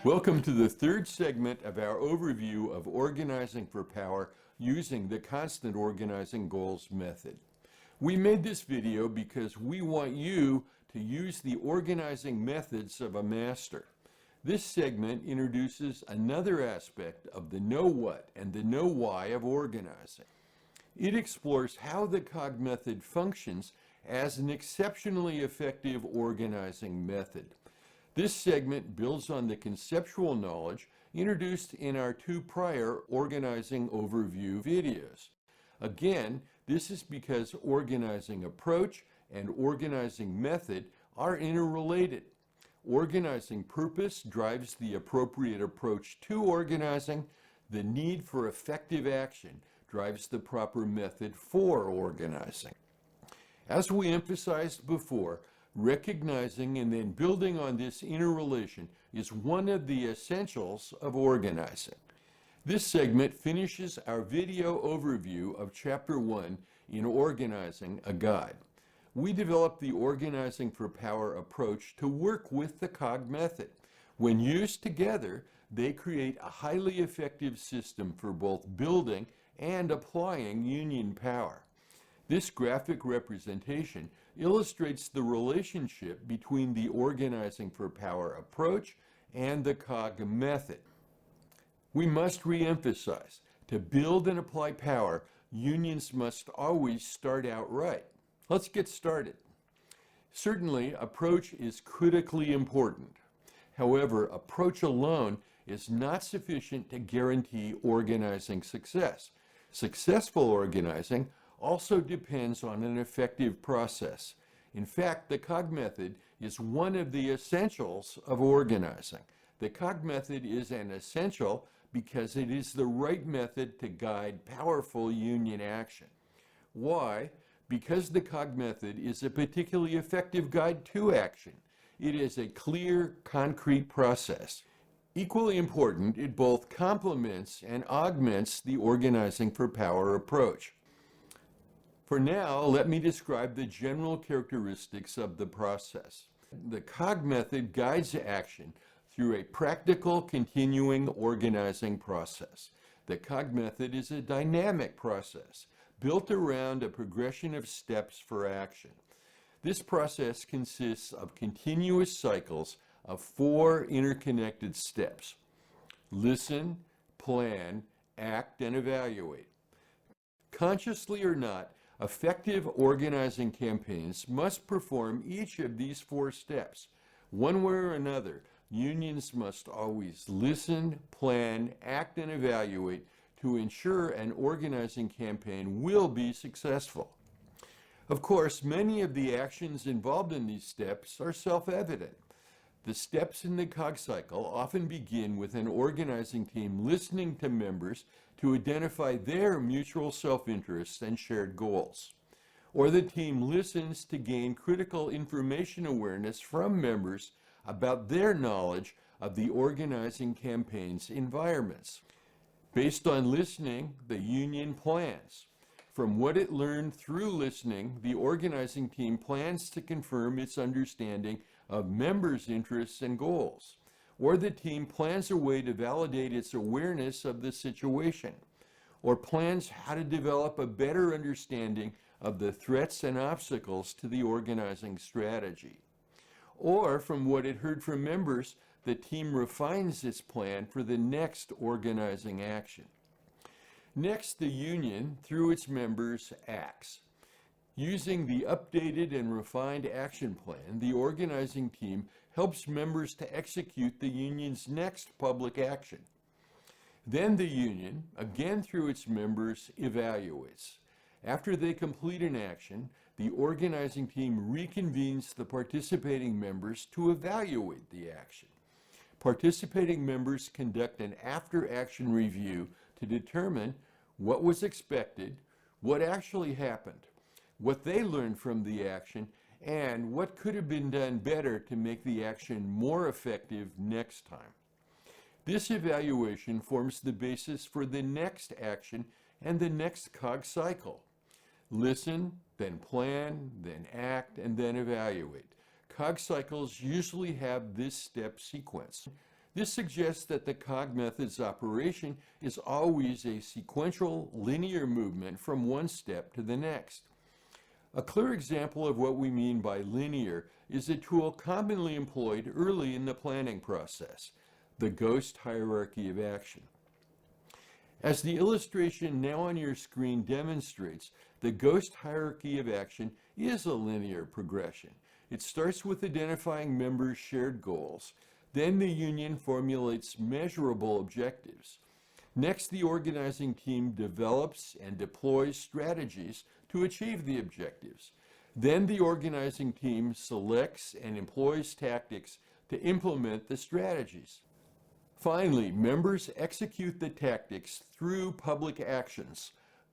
Welcome to the third segment of our overview of organizing for power using the constant organizing goals method. We made this video because we want you to use the organizing methods of a master. This segment introduces another aspect of the know what and the know why of organizing. It explores how the COG method functions as an exceptionally effective organizing method. This segment builds on the conceptual knowledge introduced in our two prior organizing overview videos. Again, this is because organizing approach and organizing method are interrelated. Organizing purpose drives the appropriate approach to organizing. The need for effective action drives the proper method for organizing. As we emphasized before, recognizing and then building on this interrelation is one of the essentials of organizing. This segment finishes our video overview of Chapter 1 in Organizing a Guide. We developed the Organizing for Power approach to work with the COG method. When used together, they create a highly effective system for both building and applying union power. This graphic representation illustrates the relationship between the Organizing for Power approach and the COG method. We must re-emphasize, to build and apply power, unions must always start out right. Let's get started. Certainly, approach is critically important. However, approach alone is not sufficient to guarantee organizing success. Successful organizing also depends on an effective process. In fact, the COG method is one of the essentials of organizing. The COG method is an essential because it is the right method to guide powerful union action. Why? Because the COG method is a particularly effective guide to action. It is a clear, concrete process. Equally important, it both complements and augments the Organizing for Power approach. For now, let me describe the general characteristics of the process. The COG method guides action through a practical, continuing organizing process. The COG method is a dynamic process built around a progression of steps for action. This process consists of continuous cycles of 4 interconnected steps: listen, plan, act, and evaluate. Consciously or not, effective organizing campaigns must perform each of these 4 steps. One way or another, unions must always listen, plan, act, and evaluate to ensure an organizing campaign will be successful. Of course, many of the actions involved in these steps are self-evident. The steps in the COG cycle often begin with an organizing team listening to members to identify their mutual self-interests and shared goals. Or the team listens to gain critical information awareness from members about their knowledge of the organizing campaign's environments. Based on listening, the union plans. From what it learned through listening, the organizing team plans to confirm its understanding of members' interests and goals. Or the team plans a way to validate its awareness of the situation, or plans how to develop a better understanding of the threats and obstacles to the organizing strategy. Or from what it heard from members, the team refines its plan for the next organizing action. Next, the union, through its members, acts. Using the updated and refined action plan, the organizing team helps members to execute the union's next public action. Then the union, again through its members, evaluates. After they complete an action, the organizing team reconvenes the participating members to evaluate the action. Participating members conduct an after-action review to determine what was expected, what actually happened, what they learned from the action, and what could have been done better to make the action more effective next time. This evaluation forms the basis for the next action and the next COG cycle. Listen, then plan, then act, and then evaluate. COG cycles usually have this step sequence. This suggests that the COG method's operation is always a sequential, linear movement from one step to the next. A clear example of what we mean by linear is a tool commonly employed early in the planning process, the ghost hierarchy of action. As the illustration now on your screen demonstrates, the ghost hierarchy of action is a linear progression. It starts with identifying members' shared goals. Then the union formulates measurable objectives. Next, the organizing team develops and deploys strategies to achieve the objectives. Then the organizing team selects and employs tactics to implement the strategies. Finally, members execute the tactics through public actions.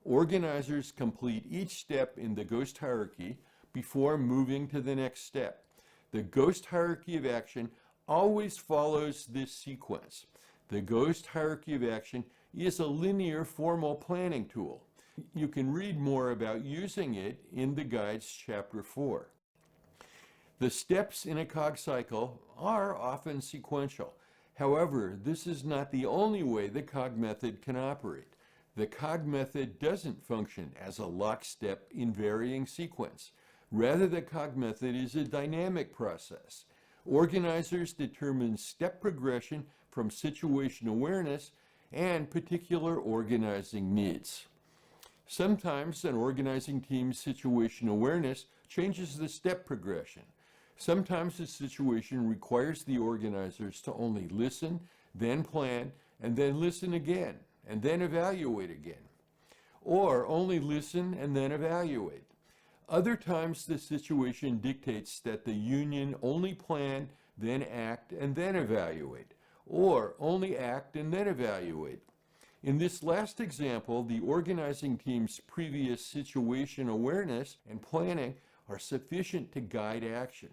Organizers complete each step in the ghost hierarchy before moving to the next step. The ghost hierarchy of action always follows this sequence. The ghost hierarchy of action is a linear formal planning tool. You can read more about using it in the guide's chapter 4. The steps in a COG cycle are often sequential. However, this is not the only way the COG method can operate. The COG method doesn't function as a lockstep in varying sequence. Rather, the COG method is a dynamic process. Organizers determine step progression from situation awareness and particular organizing needs. Sometimes an organizing team's situation awareness changes the step progression. Sometimes the situation requires the organizers to only listen, then plan, and then listen again, and then evaluate again. Or only listen and then evaluate. Other times the situation dictates that the union only plan, then act, and then evaluate, or only act and then evaluate. In this last example, the organizing team's previous situation awareness and planning are sufficient to guide action.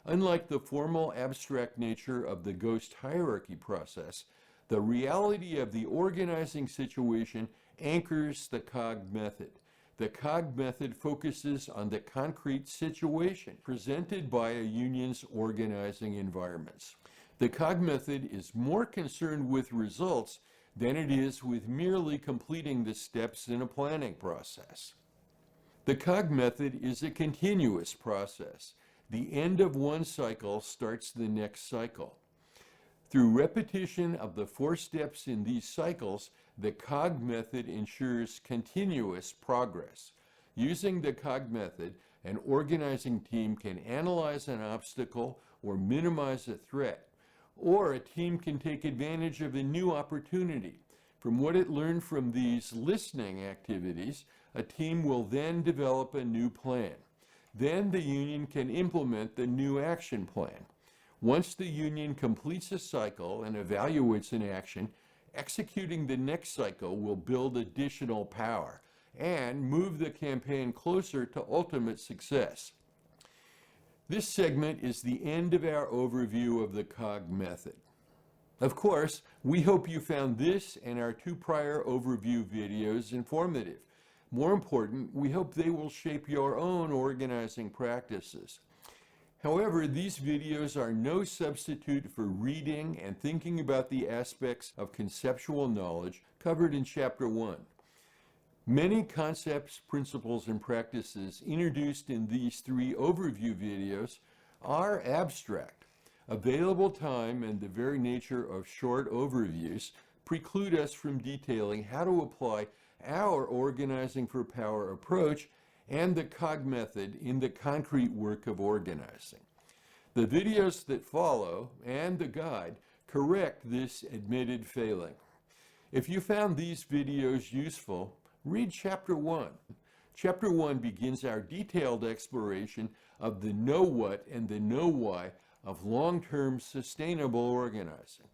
Unlike the formal abstract nature of the ghost hierarchy process, the reality of the organizing situation anchors the COG method. The COG method focuses on the concrete situation presented by a union's organizing environments. The COG method is more concerned with results than it is with merely completing the steps in a planning process. The COG method is a continuous process. The end of one cycle starts the next cycle. Through repetition of the 4 steps in these cycles, the COG method ensures continuous progress. Using the COG method, an organizing team can analyze an obstacle or minimize a threat, or a team can take advantage of a new opportunity. From what it learned from these listening activities, a team will then develop a new plan. Then the union can implement the new action plan. Once the union completes a cycle and evaluates an action, executing the next cycle will build additional power and move the campaign closer to ultimate success. This segment is the end of our overview of the COG method. Of course, we hope you found this and our 2 prior overview videos informative. More important, we hope they will shape your own organizing practices. However, these videos are no substitute for reading and thinking about the aspects of conceptual knowledge covered in Chapter 1. Many concepts, principles, and practices introduced in these 3 overview videos are abstract. Available time and the very nature of short overviews preclude us from detailing how to apply our organizing for power approach and the COG method in the concrete work of organizing. The videos that follow and the guide correct this admitted failing. If you found these videos useful, read Chapter 1. Chapter 1 begins our detailed exploration of the know what and the know why of long-term sustainable organizing.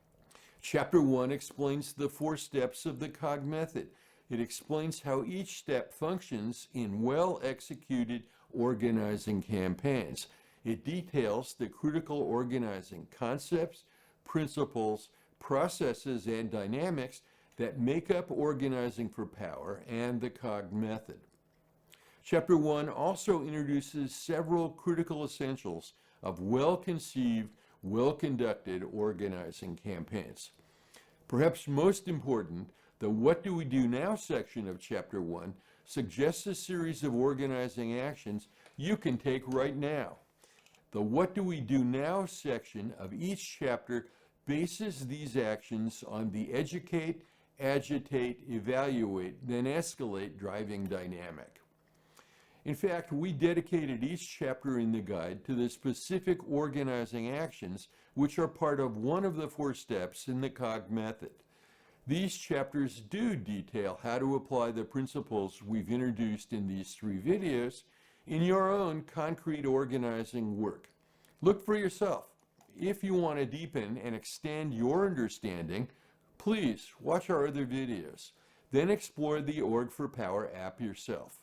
Chapter 1 explains the 4 steps of the COG method. It explains how each step functions in well-executed organizing campaigns. It details the critical organizing concepts, principles, processes, and dynamics that make up organizing for power and the COG method. Chapter 1 also introduces several critical essentials of well-conceived well-conducted organizing campaigns. Perhaps most important, the What Do We Do Now section of Chapter 1 suggests a series of organizing actions you can take right now. The What Do We Do Now section of each chapter bases these actions on the educate, agitate, evaluate, then escalate driving dynamic. In fact, we dedicated each chapter in the guide to the specific organizing actions which are part of one of the 4 steps in the COG method. These chapters do detail how to apply the principles we've introduced in these 3 videos in your own concrete organizing work. Look for yourself. If you want to deepen and extend your understanding, please watch our other videos. Then explore the org4pwr app yourself.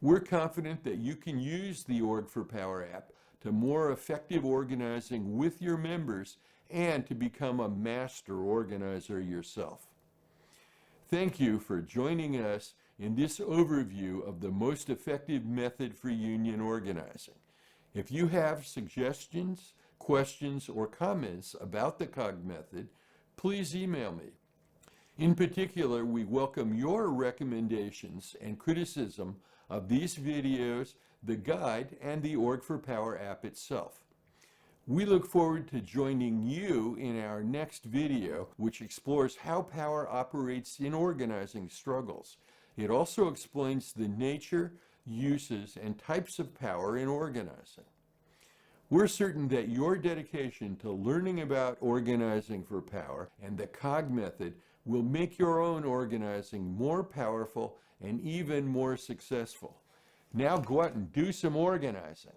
We're confident that you can use the org4pwr app to more effective organizing with your members and to become a master organizer yourself. Thank you for joining us in this overview of the most effective method for union organizing. If you have suggestions, questions, or comments about the COG method, please email me. In particular, we welcome your recommendations and criticism of these videos, the guide, and the org4pwr app itself. We look forward to joining you in our next video, which explores how power operates in organizing struggles. It also explains the nature, uses, and types of power in organizing. We're certain that your dedication to learning about organizing for power and the COG method will make your own organizing more powerful and even more successful. Now go out and do some organizing.